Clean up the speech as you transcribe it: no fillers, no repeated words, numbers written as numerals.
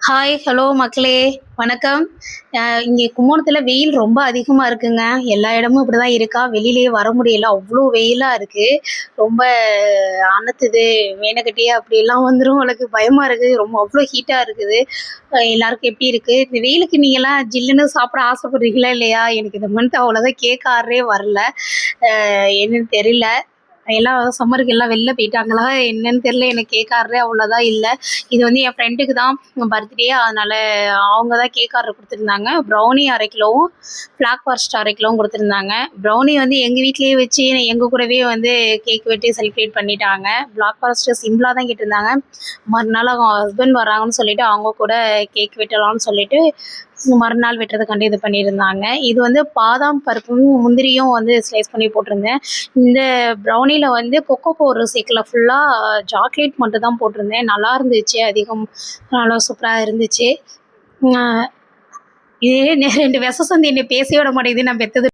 Hi, hello மக்களே! வணக்கம். இங்கே கும்பகோணத்தில வெயில் ரொம்ப அதிகமா இருக்குங்க. எல்லா இடமும் இப்படிதான் இருக்கா? வெளியிலயே வர முடியல. அவ்ளோ வெயிலா இருக்கு. ரொம்ப அனத்துது, வேனக்கட்டியே அப்படிலாம் வந்துரும் எனக்கு பயமா இருக்கு. அவ்ளோ ஹீட்டா இருக்குது. எல்லாருக்கும் எப்படி இருக்கு? இந்த வெயிலுக்கு நீங்கலாம் ஜில்லுன்னு சாப்பிட ஆசைப்படுறீங்களா இல்லையா? எனக்கு இந்த மந்த் அவ்வளோதான் கேக் ஆர்டரே வரல. என்னன்னு தெரியல. எல்லாம் சம்மருக்கு எல்லாம் வெளில போயிட்டாங்களா என்னன்னு தெரியல. எனக்கு கேக் ஆர்டரே அவ்வளோதான் இல்ல. இது வந்து என் ஃப்ரெண்டுக்கு தான் பர்த்டே. அதனால அவங்க தான் கேக் ஆர்டர் குடுத்துருந்தாங்க. ப்ரௌனி 1/2 கிலோவும், பிளாக் ஃபாரஸ்ட் 1/2 கிலோவும் குடுத்துருந்தாங்க. ப்ரௌனி வந்து எங்க வீட்லயே வச்சு எங்க கூடவே வந்து கேக் வெட்டி செலிப்ரேட் பண்ணிட்டாங்க. பிளாக் ஃபாரஸ்ட் சிம்பிளா தான் கேட்டிருந்தாங்க. மறுநாள் அவங்க ஹஸ்பண்ட் வராங்கன்னு சொல்லிட்டு அவங்க கூட கேக் வெட்டலாம்னு சொல்லிட்டு மறுநாள் வெட்டுறதுக்காண்டி இது பண்ணியிருந்தாங்க. இது வந்து பாதாம் பருப்பும், முந்திரியும் வந்து ஸ்லைஸ் பண்ணி போட்டிருந்தேன். இந்த ப்ரௌனில வந்து கொக்கோ பவுடர் சேர்க்கல. ஃபுல்லா சாக்லேட் மட்டும் தான் போட்டிருந்தேன். நல்லா இருந்துச்சு. நல்லா சூப்பரா இருந்துச்சு. அ இதே 2 வெச சண்டி என்னை பேசவே விட மாட்டேங்குது. நான் பெத்தது